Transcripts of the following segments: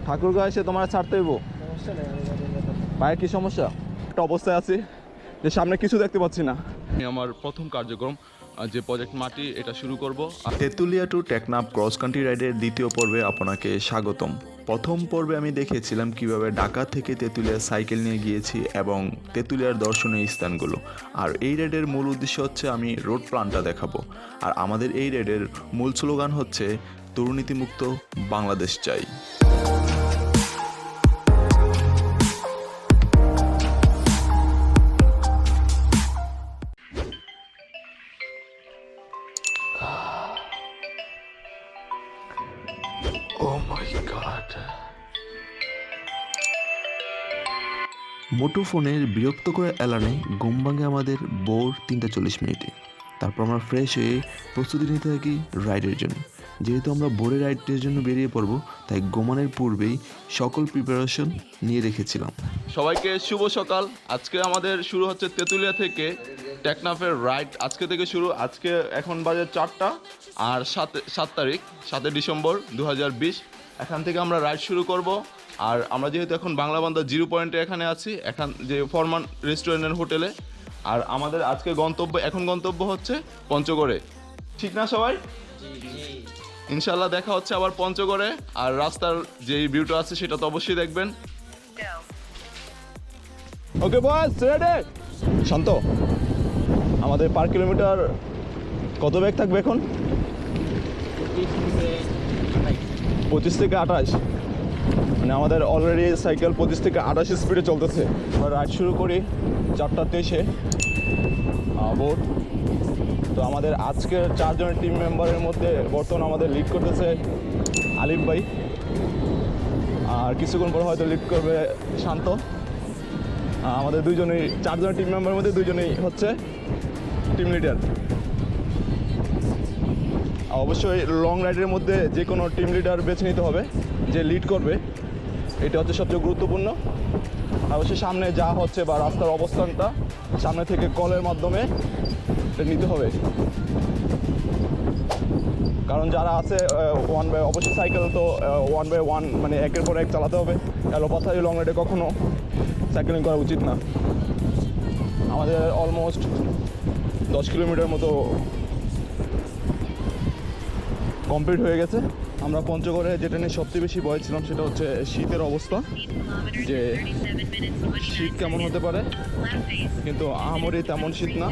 ঠাকুরগাঁ এসে তোমার ছাড়তে হইব? পায়ের কি সমস্যা? একটা অবস্থায় আছি যে সামনে কিছু দেখতে পাচ্ছি না। আমি আমার প্রথম কার্যক্রম যে প্রজেক্ট মাটি এটা শুরু করব। Tetulia to Teknaf cross country রাইডের দ্বিতীয় পর্বে আপনাকে স্বাগতম। প্রথম পর্বে আমি দেখিয়েছিলাম কিভাবে ঢাকা থেকে তেঁতুলিয়া সাইকেল নিয়ে গিয়েছি এবং তেঁতুলিয়ার দর্শনীয় স্থানগুলো। আর এই রাইডের মূল উদ্দেশ্য হচ্ছে আমি রোড প্ল্যানটা দেখাবো। আর আমাদের এই রাইডের মূল স্লোগান হচ্ছে দুর্নীতিমুক্ত বাংলাদেশ চাই। Oh my God. মুঠোফোনের বিরক্তকর অ্যালার্মে ঘুম ভাঙে আমাদের ভোর 3:40। তারপর আমরা ফ্রেশ হয়ে প্রস্তুতি নিতে থাকি রাইডের জন্য। যেহেতু আমরা ভোরে রাইডের জন্য বেরিয়ে পড়ব, তাই ঘুমানোর পূর্বেই সকল প্রিপারেশন নিয়ে রেখেছিলাম। সবাইকে শুভ সকাল। আজকে আমাদের শুরু হচ্ছে তেঁতুলিয়া থেকে টেকনাফের রাইড। আজকে থেকে শুরু। আজকে এখন বাজে 4টা আর 7 তারিখ 7 ডিসেম্বর 2020। এখান থেকে আমরা রাইড শুরু করব। আর আমরা যেহেতু এখন বাংলা বান্দা 0 পয়েন্টে এখানে আছি, এখান যে ফরমান রেস্টুরেন্টের হোটেলে। আর আমাদের আজকে গন্তব্য হচ্ছে পঞ্চগড়ে। ঠিক না সবাই? ইনশাল্লাহ দেখা হচ্ছে আবার পঞ্চগড়ে। আর রাস্তার যেই ভিউটা আছে সেটা তো অবশ্যই দেখবেন। ওকে বস, রেডি? শান্ত। আমাদের পার কিলোমিটার কত ব্যাগ থাকবে এখন? 25 থেকে 28। মানে আমাদের অলরেডি সাইকেল 25 থেকে 28 স্পিডে চলতেছে। আমরা রাইড শুরু করি 4:23 ভোর। তো আমাদের আজকের 4 জনের টিম মেম্বারের মধ্যে বর্তমানে আমাদের লিড করতেছে আলিফ ভাই। আর কিছুক্ষণ পর হয়তো লিড করবে শান্ত। আমাদের 4 জনের টিম মেম্বারের মধ্যে 2জনই হচ্ছে টিম লিডার। অবশ্যই লং রাইডের মধ্যে যে কোনো টিম লিডার বেছে নিতে হবে যে লিড করবে। এটা হচ্ছে সবচেয়ে গুরুত্বপূর্ণ। অবশ্যই সামনে যা হচ্ছে বা রাস্তার অবস্থানটা সামনে থেকে কলের মাধ্যমে নিতে হবে। কারণ যারা আছে অবশ্যই সাইকেল তো 1 বাই 1 মানে একের পর এক চালাতে হবে। এলোপাথারি লং রাইডে কখনো সাইকেলিং করা উচিত না। আমাদের অলমোস্ট 10 কিলোমিটার মতো কমপ্লিট হয়ে গেছে। আমরা পঞ্চগড়ে যেটা নিয়ে সবচেয়ে বেশি ভয় ছিলাম সেটা হচ্ছে শীতের অবস্থা, যে শীত কেমন হতে পারে। কিন্তু আহামরি তেমন শীত না।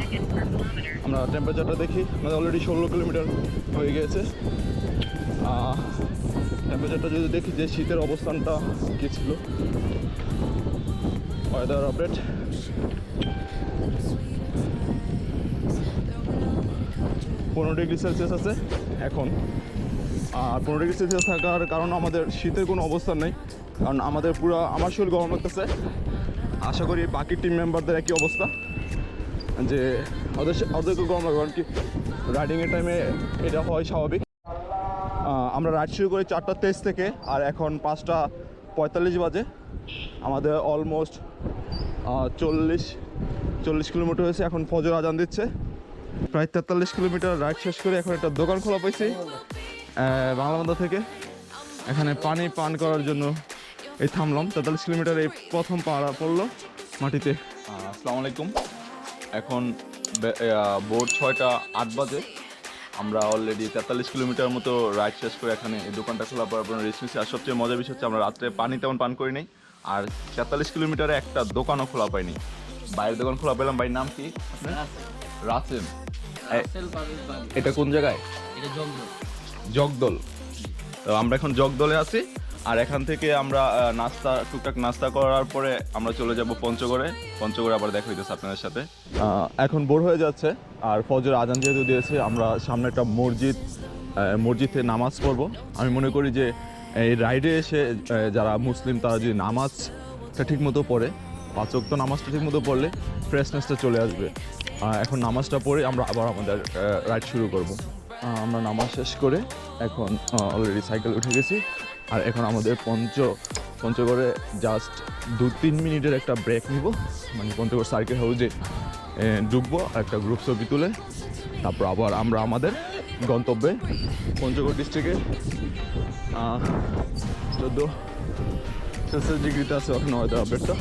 আমরা টেম্পারেচারটা দেখি, আমাদের অলরেডি 16 কিলোমিটার হয়ে গিয়েছে। টেম্পারেচারটা যদি দেখি যে শীতের অবস্থানটা কী ছিল। Weather update. -15°C আছে এখন। আর 15°C থাকার কারণ আমাদের শীতের কোনো অবস্থান নেই। কারণ আমাদের আমার শরীর গরম লাগতেছে। আশা করি বাকি টিম মেম্বারদের একই অবস্থা, যে ওদেরকে গরম লাগবে। কারণ কি রাইডিংয়ের টাইমে এটা হয় স্বাভাবিক। আমরা রাইড শুরু করি 4:23 থেকে, আর এখন 5:45 বাজে। আমাদের অলমোস্ট 40 কিলোমিটার হয়েছে। এখন ফজর আজান দিচ্ছে। প্রায় 43 কিলোমিটার রাইড শেষ করে এখন একটা দোকান খোলা পাইছি বাংলাবান্ধা থেকে। এখানে পানি পান করার জন্য এই থামলাম। 43 কিলোমিটার এই প্রথম পাড়া পড়লো মাটিতে। আসসালামু আলাইকুম। এখন ভোর 6:08 বাজে। আমরা অলরেডি 43 কিলোমিটার মতো রাইড শেষ করে এখানে এই দোকানটা খোলা পড়ার পর রেস্ট নিচ্ছি। আর সবচেয়ে মজার বিষয় হচ্ছে আমরা রাত্রে পানি তেমন পান করি নাই। আর 43 কিলোমিটারে একটা দোকানও খোলা পাইনি। বাইরের দোকান খোলা পেলাম। ভাই নাম কি? রাসেল। এটা কোন জায়গায়? জগদল। তো আমরা এখন জগদলে আছি। আর এখান থেকে আমরা টুকটাক নাস্তা করার পরে আমরা চলে যাব পঞ্চগড়ে আবার দেখা হইতেছে আপনাদের সাথে। এখন ভোর হয়ে যাচ্ছে আর ফজর আজান যেহেতু দিয়েছে, আমরা সামনে একটা মসজিদে নামাজ পড়ব। আমি মনে করি যে এই রাইডে এসে যারা মুসলিম তারা যদি নামাজটা ঠিকমতো পড়ে, 5 ওয়াক্ত নামাজটা ঠিকমতো পড়লে ফ্রেশনেসটা চলে আসবে। এখন নামাজটা পড়ে আমরা আবার আমাদের রাইড শুরু করব। আমরা নামাজ শেষ করে এখন অলরেডি সাইকেল উঠে গেছি। আর এখন আমাদের পঞ্চগড়ে জাস্ট 2-3 মিনিটের একটা ব্রেক নিব। মানে পঞ্চগড় সার্কিট হাউসে ঢুকবো, একটা গ্রুপ ছবি তুলে তারপর আবার আমরা আমাদের গন্তব্যে পঞ্চগড় ডিস্ট্রিক্টে সেলসিয়াস ডিগ্রিতে আছে এখন ওয়েদার আপডেটটা।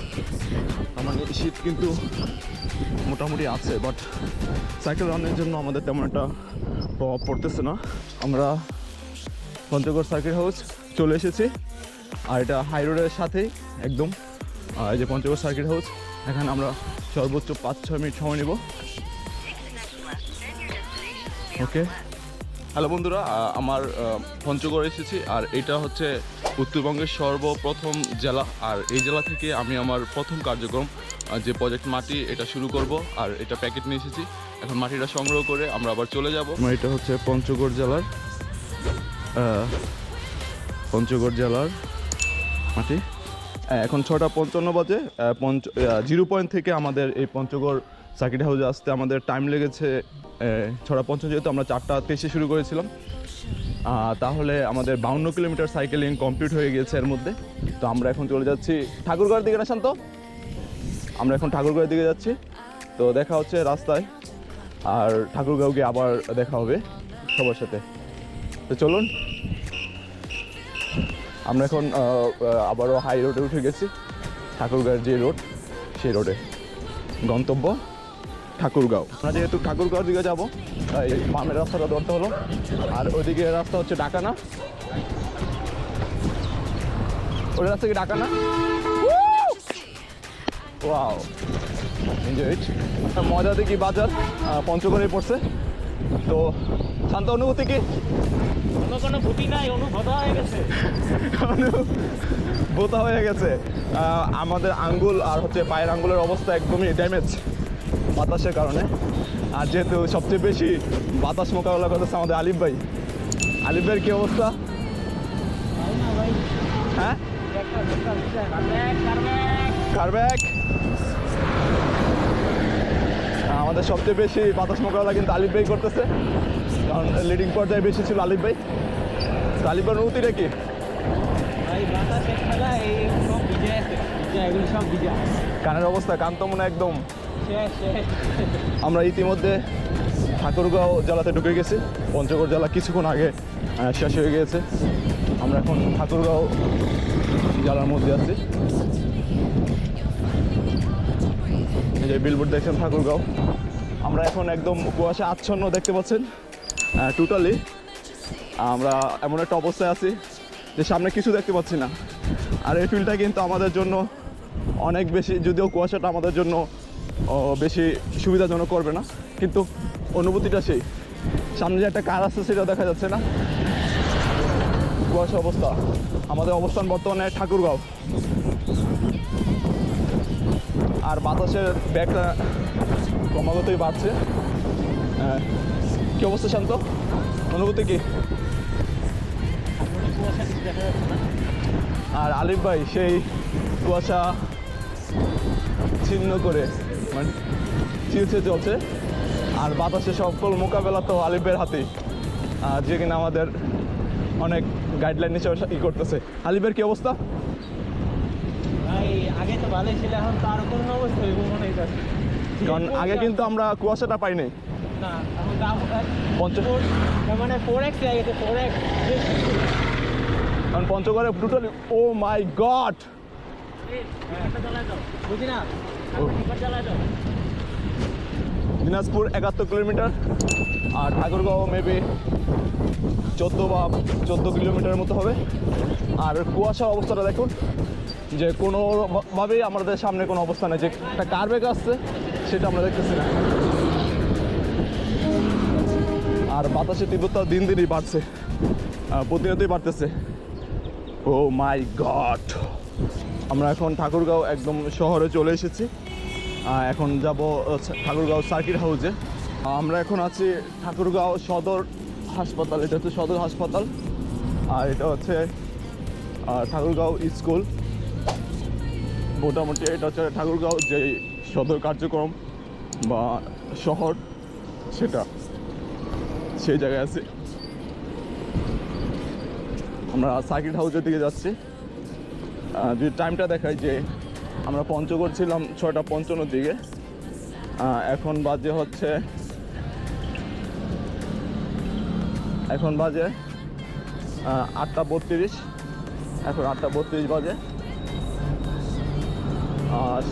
মানে শীত কিন্তু মোটামুটি আছে, বাট সাইকেল রানের জন্য আমাদের তেমন একটা প্রভাব পড়তেছে না। আমরা পঞ্চগড় সার্কিট হাউস চলে এসেছি, আর এটা হাই রোডের সাথেই একদম। আর এই যে পঞ্চগড় সার্কিট হাউস, এখানে আমরা সর্বোচ্চ 5-6 মিনিট সময় নেব। ওকে, হ্যালো বন্ধুরা, আমার পঞ্চগড় এসেছি, আর এটা হচ্ছে উত্তরবঙ্গের সর্বপ্রথম জেলা। আর এই জেলা থেকে আমি আমার প্রথম কার্যক্রম যে প্রজেক্ট মাটি এটা শুরু করব। আর এটা প্যাকেট নিয়ে এসেছি, এখন মাটিটা সংগ্রহ করে আমরা আবার চলে যাব। এটা হচ্ছে পঞ্চগড় জেলার মাটি। এখন 6:55 বাজে। 0 পয়েন্ট থেকে আমাদের এই পঞ্চগড় সার্কিট হাউসে আসতে আমাদের টাইম লেগেছে 6:50, যেহেতু আমরা 4:23 শুরু করেছিলাম। তাহলে আমাদের 52 কিলোমিটার সাইকেলিং কমপ্লিট হয়ে গিয়েছে এর মধ্যে। তো আমরা এখন চলে যাচ্ছি ঠাকুরগাঁওয়ের দিকে। না শান্ত, আমরা এখন ঠাকুরগাঁওয়ের দিকে যাচ্ছি। তো দেখা হচ্ছে রাস্তায়, আর ঠাকুরগাঁও গিয়ে আবার দেখা হবে সবার সাথে। তো চলুন, আমরা এখন আবারও হাই রোডে উঠে গেছি। ঠাকুরগাঁওয়ের যে রোড, সেই রোডে গন্তব্য ঠাকুরগাঁও। আমরা যেহেতু ঠাকুরগাঁওর দিকে যাবো, তাই বামের রাস্তাটা ধরতে হলো। আর ওইদিকে রাস্তা হচ্ছে ডাকানা। ওই রাস্তা কি ডাকানা? Wow, enjoy it. মজা দেখি বাজার পঞ্চগড়ে পড়ছে। তো শান্ত, অনুভূতি কি? কোনো ভূতি নাই, অনুভূত হয়ে গেছে। বোতা হয়ে গেছে। আমাদের আঙ্গুল আর হচ্ছে পায়ের আঙ্গুলের অবস্থা একদমই ড্যামেজ বাতাসের কারণে। আর যেহেতু সবচেয়ে বেশি বাতাস মোকাবেলা করতেছে আমাদের আলিফ ভাই। আলিফ ভাইয়ের কি অবস্থা? হ্যাঁ, কারব্যাক। আমাদের সবচেয়ে বেশি বাতাস মোকাবেলা কিন্তু আলিফ ভাই করতেছে, কারণ লিডিং পর্যায়ে বেশি ছিল আলিফ ভাই। তো আলিফ ভাইয়ের অনুভূতিটা কি? কানের অবস্থা, কান তো মনে একদম। আমরা ইতিমধ্যে ঠাকুরগাঁও জেলাতে ঢুকে গেছি। পঞ্চগড় জেলা কিছুক্ষণ আগে শেষ হয়ে গিয়েছে। আমরা এখন ঠাকুরগাঁও জেলার মধ্যে আছি। এই যে বিলবোর্ড দেখছেন ঠাকুরগাঁও। আমরা এখন একদম কুয়াশা আচ্ছন্ন দেখতে পাচ্ছেন টোটালি। আমরা এমন একটা অবস্থায় আছি যে সামনে কিছু দেখতে পাচ্ছি না। আর এই ফিল্ডটা কিন্তু আমাদের জন্য অনেক বেশি, যদিও কুয়াশাটা আমাদের জন্য বেশি সুবিধাজনক করবে না, কিন্তু অনুভূতিটা সেই। সামনে যে একটা কার আসছে সেটা দেখা যাচ্ছে না, কুয়াশা অবস্থা। আমাদের অবস্থান বর্তমানে ঠাকুরগাঁও। আর বাতাসের ব্যাগটা ক্রমাগতই বাড়ছে। কি অবস্থা শান্ত, অনুভূতি কি? আর আলিফ ভাই সেই কুয়াশা ছিন্ন করে মানে চিলছে চলছে। আর বাতাসে সকল মোকাবেলা তো আলিফের হাতেই, যে কিনা আমাদের অনেক গাইডলাইন হিসেবে ই করতেছে। আলিফের কি অবস্থা? ভাই আগে তো ভালোই ছিল, এখন তো আরো কোনো অবস্থা হইব মনে হয়। কারণ আগে কিন্তু আমরা কুয়াশাটা পাই নাই। না, এখন দাম 50 মানে 4x হয়ে গেছে, 4x। কারণ পঞ্চগড়ে টোটালি, ও মাই গড, বুঝি না, দিনাজপুর 71 কিলোমিটার, আর ঠাকুরগাঁও মেবি 14 কিলোমিটারের মতো হবে। আর কুয়াশার অবস্থাটা দেখুন, যে কোনোভাবেই আমাদের সামনে কোনো অবস্থা নেই। যে একটা কারব্যাক আসছে সেটা আমরা দেখতেছি না। আর বাতাসের তীব্রতা দিন দিনই বাড়ছে, প্রতিনিয়তই বাড়তেছে। ও মাই গড, আমরা এখন ঠাকুরগাঁও একদম শহরে চলে এসেছি। এখন যাব ঠাকুরগাঁও সার্কিট হাউসে। আমরা এখন আছি ঠাকুরগাঁও সদর হাসপাতাল। এটা হচ্ছে সদর হাসপাতাল, আর এটা হচ্ছে ঠাকুরগাঁও স্কুল। মোটামুটি এটা হচ্ছে ঠাকুরগাঁও যে সদর কার্যক্রম বা শহর, সেটা সেই জায়গায় আছি। আমরা সার্কিট হাউসের দিকে যাচ্ছি। যদি টাইমটা দেখাই, যে আমরা পঞ্চগড় ছিলাম 6:55 দিকে, এখন বাজে 8:32। এখন 8:32 বাজে।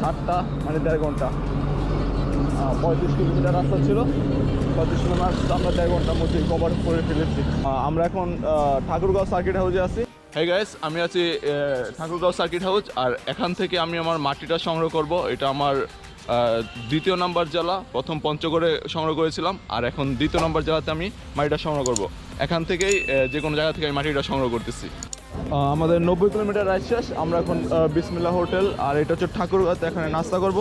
7টা মানে 1.5 ঘন্টা, 35 কিলোমিটার রাস্তা ছিল। 35 কিলোমিটার আমরা 1.5 ঘন্টার মধ্যে কভার করে ফেলেছি। আমরা এখন ঠাকুরগাঁও সার্কিট হাউসে আছি। হ্যাঁ গাইস, আমি আছি ঠাকুরগাঁও সার্কিট হাউস। আর এখান থেকে আমি আমার মাটিটা সংগ্রহ করব। এটা আমার দ্বিতীয় নাম্বার জেলা। প্রথম পঞ্চগড়ে সংগ্রহ করেছিলাম, আর এখন দ্বিতীয় নাম্বার জেলাতে আমি মাটিটা সংগ্রহ করব। এখান থেকেই যে কোনো জায়গা থেকে আমি মাটিটা সংগ্রহ করতেছি। আমাদের 90 কিলোমিটার রাইড শেষ। আমরা এখন বিসমিল্লা হোটেল, আর এটা হচ্ছে ঠাকুরগাঁওতে। এখানে নাস্তা করব।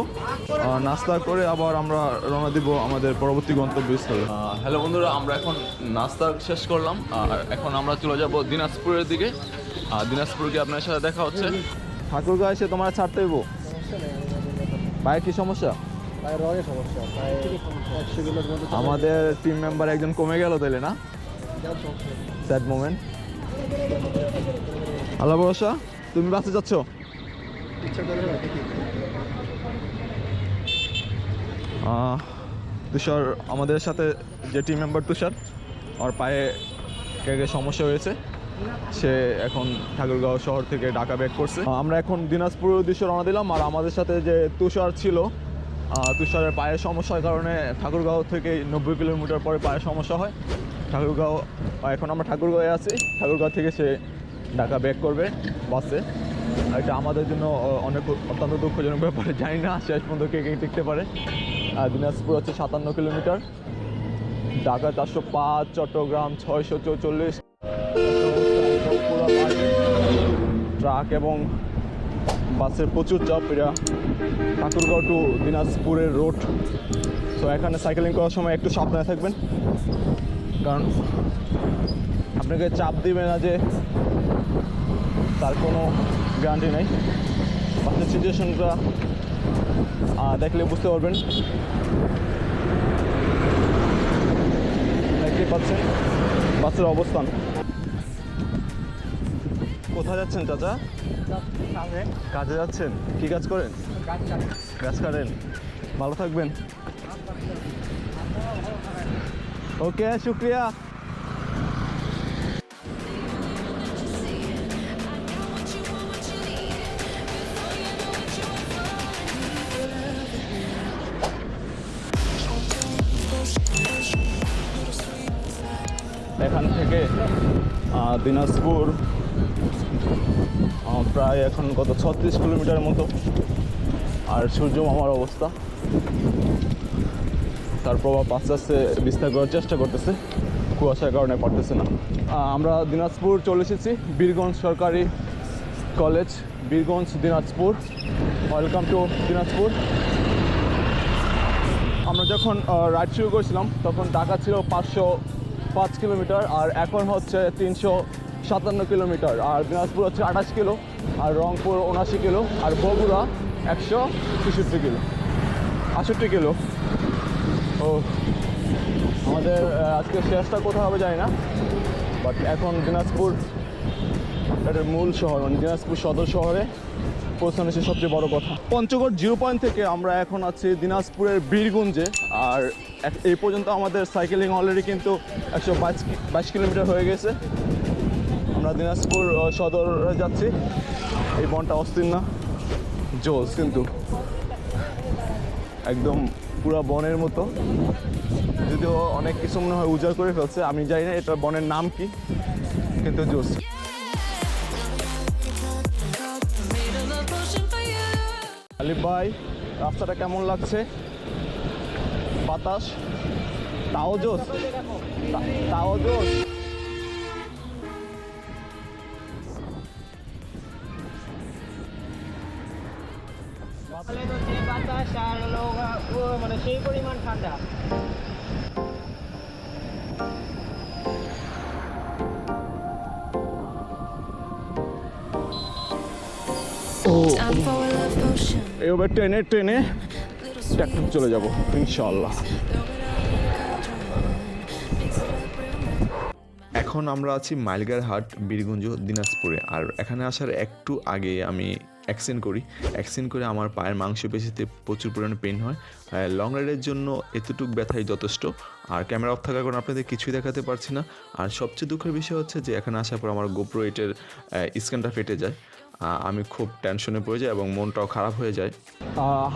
নাস্তা করে আবার আমরা রওনা দিব আমাদের পরবর্তী গন্তব্যস্থলে। হ্যালো বন্ধুরা, আমরা এখন নাস্তা শেষ করলাম, আর এখন আমরা চলে যাব দিনাজপুরের দিকে। দিনাজপুর গিয়ে আপনার সাথে দেখা হচ্ছে। ঠাকুরগাঁও এসে তোমার ছাড়তে হইব? পায়ে কি সমস্যা? আমাদের টিম মেম্বার একজন কমে গেল তাইলে না? Sad moment. আল্লাহ ভরসা। তুমি বাসে যাচ্ছ? তুষার আমাদের সাথে, যে টিম মেম্বার তুষার, ওর পায়ে কে সমস্যা হয়েছে। সে এখন ঠাকুরগাঁও শহর থেকে ঢাকা ব্যাক করছে। আমরা এখন দিনাজপুরের উদ্দেশ্যে রওনা দিলাম। আর আমাদের সাথে যে তুষার ছিল, তুষারের পায়ের সমস্যার কারণে ঠাকুরগাঁও থেকে 90 কিলোমিটার পরে পায়ের সমস্যা হয়। ঠাকুরগাঁও, এখন আমরা ঠাকুরগাঁওয়ে আছি। ঠাকুরগাঁও থেকে সে ঢাকা ব্যাক করবে বাসে। এটা আমাদের জন্য অনেক অত্যন্ত দুঃখজনক ব্যাপার। জানি না শেষ পর্যন্ত কে কে টিকতে পারে। দিনাজপুর হচ্ছে 57 কিলোমিটার, ঢাকা 405, চট্টগ্রাম 644। ট্রাক এবং বাসের প্রচুর চাপ। এটা ঠাকুরগাঁও টু দিনাজপুরের রোড। তো এখানে সাইকেলিং করার সময় একটু সাবধানে থাকবেন, কারণ আপনাকে চাপ দিবে না যে তার কোনো গ্যারান্টি নেই। বাসের সিচুয়েশনটা দেখলে বুঝতে পারবেন। দেখতে পাচ্ছেন বাসের অবস্থান। কোথায় যাচ্ছেন চাচা? কাজে যাচ্ছেন? কি কাজ করেন? গাছ কাটেন। ভালো থাকবেন। ওকে, শুক্রিয়া। এখান থেকে দিনাজপুর প্রায় এখন কত 36 কিলোমিটার মতো। আর সূর্য মামার অবস্থা, তার প্রভাব আস্তে আস্তে বিস্তার করার চেষ্টা করতেছে, কুয়াশার কারণে পারতেছে না। আমরা দিনাজপুর চলে এসেছি, বীরগঞ্জ সরকারি college, Birganj, Dinajpur. Welcome to Dinajpur. আমরা যখন রাইড শুরু করেছিলাম তখন ঢাকা ছিল 505 কিলোমিটার, আর এখন হচ্ছে 357 কিলোমিটার। আর দিনাজপুর হচ্ছে 28 কিলো, আর রংপুর 79 কিলো, আর বগুড়া 163 কিলো, 68 কিলো। ও আমাদের আজকে শেষটা কোথাও হবে জানি না, বাট এখন দিনাজপুর এটার মূল শহর, মানে দিনাজপুর সদর শহরে পৌঁছানো হচ্ছে সবচেয়ে বড় কথা। পঞ্চগড় 0 পয়েন্ট থেকে আমরা এখন আছি দিনাজপুরের বীরগঞ্জে। আর এই পর্যন্ত আমাদের সাইকেলিং অলরেডি কিন্তু 122 কিলোমিটার হয়ে গেছে। আমরা দিনাজপুর সদরে যাচ্ছি। এই বনটা অস্থির না? জোস, কিন্তু একদম পুরো বনের মতো। যদিও অনেক কিছু মনে হয় উজাড় করে ফেলছে, আমি জানি না এটা বনের নাম কি, কিন্তু জোস। আলিফ ভাই, রাস্তাটা কেমন লাগছে? বাতাস তাও জোস, তাও জোস। বাতাস আর মানে সেই পরিমাণ ঠান্ডা। এবার ট্রেনে ট্যাকটুক চলে যাব ইনশাআল্লাহ। এখন আমরা আছি মাইলগার হাট, বীরগঞ্জ, দিনাজপুরে। আর এখানে আসার একটু আগে আমি অ্যাক্সেন্ট করি। অ্যাক্সেন্ট করে আমার পায়ের মাংসপেশিতে প্রচুর পরিমাণে পেন হয়। লং রাইডের জন্য এতটুকু ব্যথাই যথেষ্ট। আর ক্যামেরা অফ থাকার কারণে আপনাদের কিছুই দেখাতে পারছি না। আর সবচেয়ে দুঃখের বিষয় হচ্ছে যে এখানে আসার পর আমার গোপ্রো 8-এর স্ক্যানটা ফেটে যায়। আমি খুব টেনশনে পড়ে যাই এবং মনটাও খারাপ হয়ে যায়।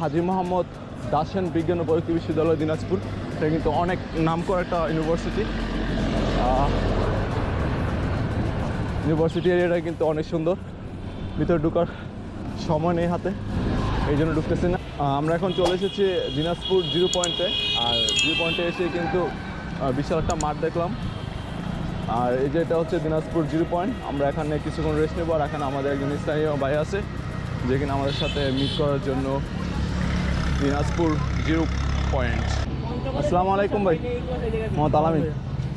হাজী মোহাম্মদ দাসেন বিজ্ঞান ও প্রযুক্তি বিশ্ববিদ্যালয় দিনাজপুর, এটা কিন্তু অনেক নামকরা একটা ইউনিভার্সিটি। ইউনিভার্সিটি এরিয়াটা কিন্তু অনেক সুন্দর, ভিতরে ঢোকার সময় নেই হাতে, এই জন্য ঢুকতেছি না। আমরা এখন চলে এসেছি দিনাজপুর 0 পয়েন্টে। আর 0 পয়েন্টে এসে কিন্তু বিশাল একটা মাঠ দেখলাম। আর এই যে এটা হচ্ছে দিনাজপুর 0 পয়েন্ট। আমরা এখানে কিছুক্ষণ রেস্ট নেবো। আর এখানে আমাদের একজন স্থানীয় ভাই আছে যে কিনা আমাদের সাথে মিট করার জন্য দিনাজপুর 0 পয়েন্ট। আসসালামু আলাইকুম ভাই। মোহাম্মদ আলামিন।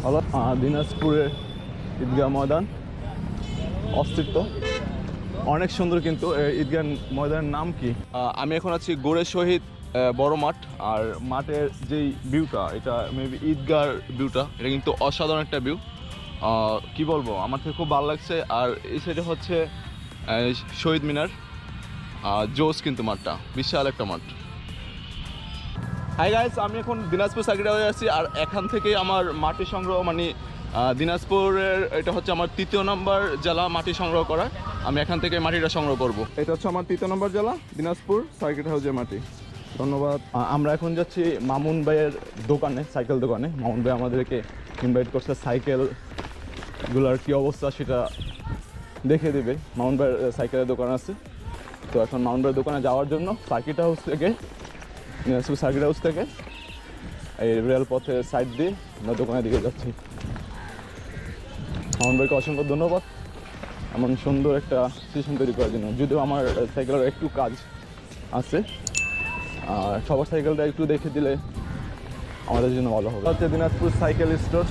হলো দিনাজপুরের ঈদগাহ ময়দান, অস্তিত্ব অনেক সুন্দর। কিন্তু ঈদগাহ ময়দানের নাম কি? আমি এখন আছি গোরে শহীদ বড় মাঠ। আর মাঠের যেই ভিউটা, এটা মেবি ঈদগাহর ভিউটা, এটা কিন্তু অসাধারণ একটা ভিউ। কি বলবো, আমার থেকে খুব ভালো লাগছে। আর এই সাইডে হচ্ছে শহীদ মিনার। জোস কিন্তু মাঠটা বিশাল একটা মাঠ। হাই গাইস, আমি এখন দিনাজপুর সার্কিটে হয়ে আছি। আর এখান থেকে আমার মাটি সংগ্রহ, মানে দিনাজপুরের এটা হচ্ছে আমার 3য় নম্বর জেলা মাটি সংগ্রহ করা। আমি এখান থেকে মাটিটা সংগ্রহ করব। এটা হচ্ছে আমার 3য় নম্বর জেলা দিনাজপুর সার্কিট হাউসের মাটি। ধন্যবাদ। আমরা এখন যাচ্ছি মামুন ভাইয়ের দোকানে, সাইকেল দোকানে। মামুন ভাই আমাদেরকে ইনভাইট করছে সাইকেলগুলোর কী অবস্থা সেটা দেখে দেবে। মামুন ভাইয়ের সাইকেলের দোকান আছে। তো এখন মামুন ভাইয়ের দোকানে যাওয়ার জন্য সার্কিট হাউস থেকে, দিনাজপুর সার্কিট হাউস থেকে এই রেল পথের সাইড দিয়ে আমরা দোকানের দিকে যাচ্ছি। মামুন ভাইকে অসংখ্য ধন্যবাদ এমন সুন্দর একটা স্টেশন তৈরি করার জন্য। যদিও আমার সাইকেলের একটু কাজ আছে, আর সবার সাইকেলটা একটু দেখে দিলে আমাদের জন্য ভালো হবে। হচ্ছে দিনাজপুর সাইকেল স্টোর,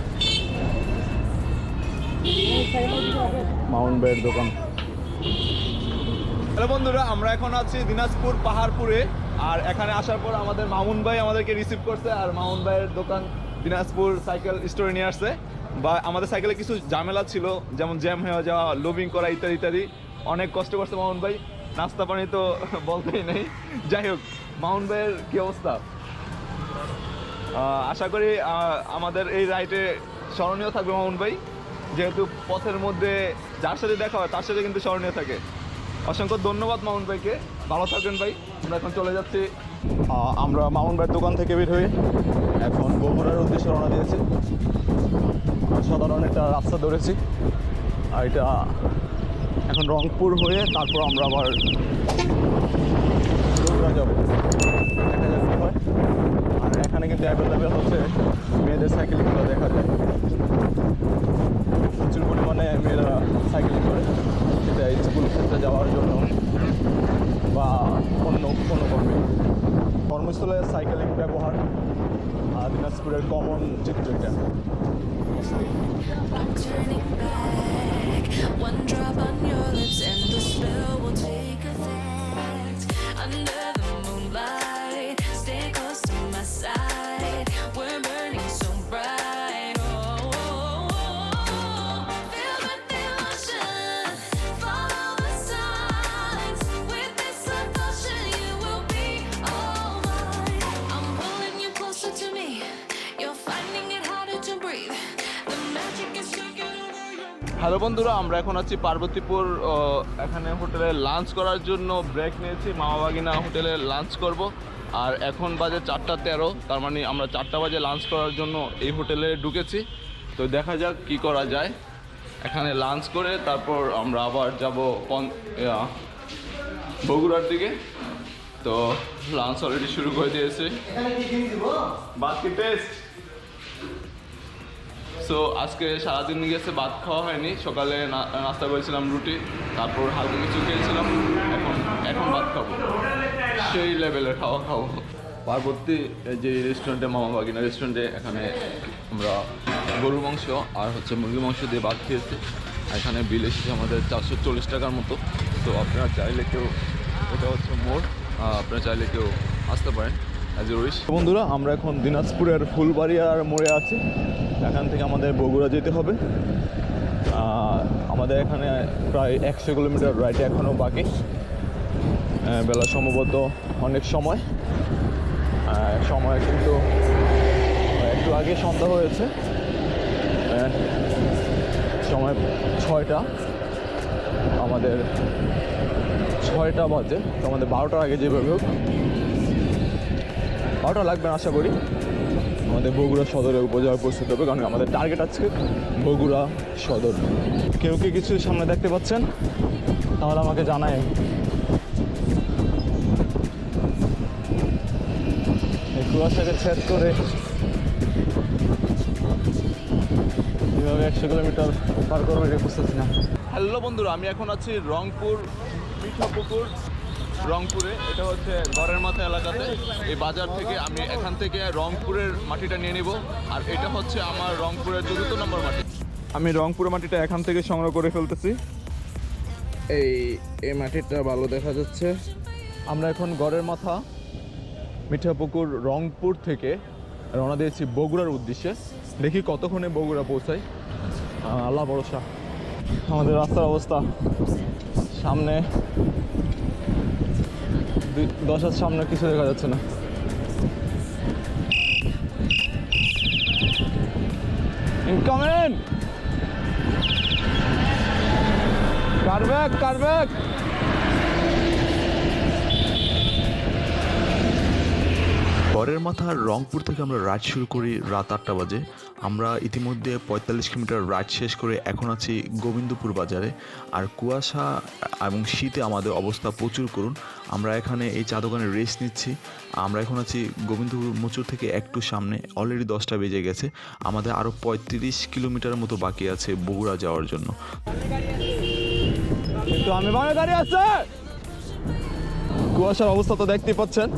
মামুন ভাইয়ের দোকান। হ্যালো বন্ধুরা, আমরা এখন আছি দিনাজপুর পাহাড়পুরে। আর এখানে আসার পর আমাদের মামুন ভাই আমাদেরকে রিসিভ করছে। আর মামুন ভাইয়ের দোকান দিনাজপুর সাইকেল স্টোরে নিয়ে আসছে। বা আমাদের সাইকেলে কিছু ঝামেলা ছিল, যেমন জ্যাম হয়ে যাওয়া, লোবিং করা ইত্যাদি ইত্যাদি। অনেক কষ্ট করছে মামুন ভাই, নাস্তা পানি তো বলতেই নেই। যাই হোক, মামুন ভাইয়ের কী অবস্থা? আশা করি আমাদের এই রাইডে স্মরণীয় থাকবে মামুন ভাই, যেহেতু পথের মধ্যে যার সাথে দেখা হয় তার সাথে কিন্তু স্মরণীয় থাকে। অসংখ্য ধন্যবাদ মামুন ভাইকে, ভালো থাকবেন ভাই। আমরা এখন চলে যাচ্ছি। আমরা মামুন ভাইয়ের দোকান থেকে বের হয়ে এখন বগুড়ার উদ্দেশ্যে রওনা দিয়েছি। সাধারণ একটা রাস্তা ধরেছি। আর এটা এখন রংপুর হয়ে তারপর আমরা আবার বগুড়া যাবো। দেখা যাক কী হয়। আর এখানে কিন্তু অ্যাভেলেবেল হচ্ছে মেয়েদের সাইকেলগুলো দেখা যায়, প্রচুর পরিমাণে মেয়েরা সাইকেলিং করে, সেটা স্কুল ক্ষেত্রে যাওয়ার জন্য বা অন্য কোনো কর্মস্থলে সাইকেলিং ব্যবহার দিনাজপুরের কমন চিত্র এটা। One drop on your lips and the spell will take effect. Under the moonlight, stay close to my side. We're burning so bright. Oh, oh, oh. Feel the devotion, follow the signs. With this devotion, you will be all mine. I'm pulling you closer to me. You're finding it harder to breathe. The magic is taking over your. Hello বন্ধুরা, আমরা এখন আছি পার্বতীপুর। এখানে হোটেলে lunch করার জন্য break নিয়েছি। মামা বাগিনা হোটেলে লাঞ্চ করব। আর এখন বাজে 4:13, তার মানে আমরা 4টা বাজে লাঞ্চ করার জন্য এই হোটেলে ঢুকেছি। তো দেখা যাক কি করা যায়। এখানে লাঞ্চ করে তারপর আমরা আবার যাব বগুড়ার দিকে। তো লাঞ্চ অলরেডি শুরু করে দিয়েছে। বাকি টেস্ট। সো আজকে সারাদিন গেছে, ভাত খাওয়া হয়নি। সকালে নাস্তা করেছিলাম রুটি, তারপর হালকা কিছু খেয়েছিলাম। এখন ভাত খাবো, সেই লেভেলের খাওয়া খাবো। পার্বতী যে রেস্টুরেন্টে, মামা বাগিনা রেস্টুরেন্টে, এখানে আমরা গরুর মাংস আর হচ্ছে মুরগির মাংস দিয়ে ভাত খেয়েছি। এখানে বিল এসেছে আমাদের 440 টাকার মতো। তো আপনারা চাইলে কেউ, এটা হচ্ছে মোড়, আপনারা চাইলে কেউ আসতে পারেন। বন্ধুরা, আমরা এখন দিনাজপুরের ফুলবাড়িয়ার মোড়ে আছি। এখান থেকে আমাদের বগুড়া যেতে হবে। আমাদের এখানে প্রায় 100 কিলোমিটার রাইড এখনও বাকি। বেলা সম্ভবত অনেক সময় সময় কিন্তু একটু আগে সন্ধ্যা হয়েছে। সময় 6টা, আমাদের 6টা বাজে, তো আমাদের 12টার আগে যেভাবে হোক, 12টা লাগবে না আশা করি, আমাদের বগুড়া সদরে উপজেলায় পৌঁছতে হবে, কারণ আমাদের টার্গেট আছে বগুড়া সদর। কেউ কি কিছু সামনে দেখতে পাচ্ছেন তাহলে আমাকে জানায়। এই কুয়াশাকে ছেদ করে কীভাবে 100 কিলোমিটার পার করবো এটা বুঝতেছি না। হ্যালো বন্ধুরা, আমি এখন আছি রংপুর মিঠাপুকুর রংপুরে। এটা হচ্ছে ঘরের মাথা এলাকাতে। এই বাজার থেকে আমি এখান থেকে রংপুরের মাটিটা নিয়ে নিব, আর এটা হচ্ছে আমার রংপুরের 4th নম্বর মাটি। আমি রংপুরের মাটিটা এখান থেকে সংগ্রহ করে ফেলতেছি। এই মাটিটা ভালো দেখা যাচ্ছে। আমরা এখন ঘরের মাথা মিঠাপুকুর রংপুর থেকে রওনা দিয়েছি বগুড়ার উদ্দেশ্যে। দেখি কতক্ষণে বগুড়া পৌঁছাই, আল্লাহ ভরসা। আমাদের রাস্তার অবস্থা, সামনে 10 হাত সামনে কিছু দেখা যাচ্ছে না। ইনকামিং, কারব্যাক। পরের মাথার রংপুর থেকে আমরা রাইড শুরু করি রাত 8টা বাজে। আমরা ইতিমধ্যে 45 কিলোমিটার রাইড শেষ করে এখন আছি গোবিন্দপুর বাজারে। আর কুয়াশা এবং শীতে আমাদের অবস্থা প্রচুর করুন। আমরা এখানে এই চা দোকানে রেস্ট নিচ্ছি। আমরা এখন আছি গোবিন্দপুর মোচুর থেকে একটু সামনে। অলরেডি 10টা বেজে গেছে। আমাদের আরও 35 কিলোমিটার মতো বাকি আছে বগুড়া যাওয়ার জন্য। কিন্তু আমি বাংলা দাঁড়িয়ে আছে। কুয়াশার অবস্থা তো দেখতেই পাচ্ছেন,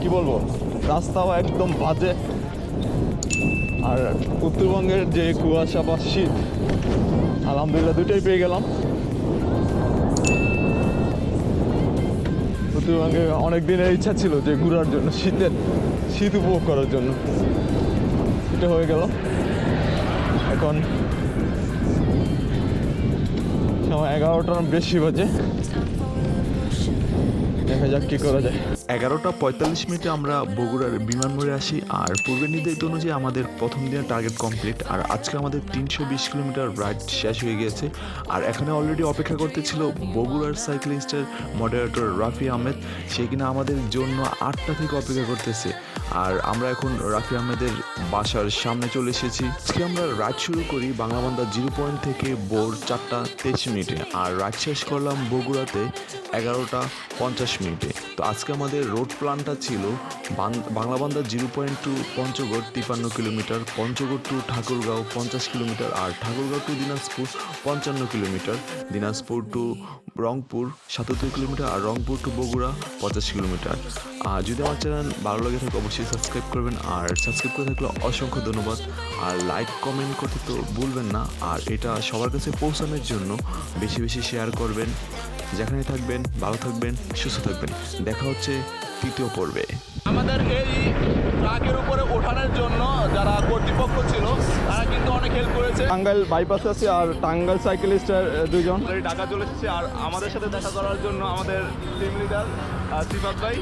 কি বলবো, রাস্তাও একদম বাজে। আর উত্তরবঙ্গের যে কুয়াশা বা শীত, আলহামদুলিল্লাহ দুটোই পেয়ে গেলাম। উত্তরবঙ্গে অনেক দিনের ইচ্ছা ছিল যে ঘোরার জন্য, শীত উপভোগ করার জন্য, এটা হয়ে গেল। এখন সময় 11টার বেশি বাজে, দেখা যাক কি করা যায়। 11:45 আমরা বগুড়ার বিমানমোড়ে আসি। আর পূর্বের নির্ধারিত অনুযায়ী আমাদের প্রথম দিনের টার্গেট কমপ্লিট। আর আজকে আমাদের 320 কিলোমিটার রাইড শেষ হয়ে গিয়েছে। আর এখানে অলরেডি অপেক্ষা করতেছিল বগুড়ার সাইক্লিস্টের মডারেটর রাফি আহমেদ। সে কিনা আমাদের জন্য 8টা থেকে অপেক্ষা করতেছে। আর আমরা এখন রাফি আহমেদের বাসার সামনে চলে এসেছি। আজকে আমরা রাইড শুরু করি বাংলাবান্ধা 0 পয়েন্ট থেকে ভোর 4:23। আর রাইড শেষ করলাম বগুড়াতে 11:50। তো আজকে আমাদের রোড প্ল্যানটা ছিল Banglabandha 0 point to Panchagarh 53 kilometre, Panchagarh to Thakurgaon 50 kilometre, আর Thakurgaon to Dinajpur 55 kilometre, Dinajpur to Rangpur 77 kilometre, আর রংপুর টু বগুড়া 50 কিলোমিটার। আর যদি আমার চ্যানেল ভালো লাগে থাকে অবশ্যই সাবস্ক্রাইব করবেন। আর সাবস্ক্রাইব করে থাকলে অসংখ্য ধন্যবাদ। আর লাইক কমেন্ট করতে তো ভুলবেন না। আর এটা সবার কাছে পৌঁছানোর জন্য বেশি বেশি শেয়ার করবেন। যেখানে থাকবেন ভালো থাকবেন, সুস্থ থাকবেন। দেখা হচ্ছে 3য় পর্বে। আমাদের এই ট্রাকের উপরে ওঠানোর জন্য যারা কর্তৃপক্ষ ছিল তারা কিন্তু অনেক হেল্প করেছে। টাঙ্গাইল বাইপাসে আছি, আর টাঙ্গাইল সাইকেলিস্টের 2 জন ঢাকা চলে এসেছে। আর আমাদের সাথে দেখা করার জন্য আমাদের টিম লিডার সিফাত ভাই।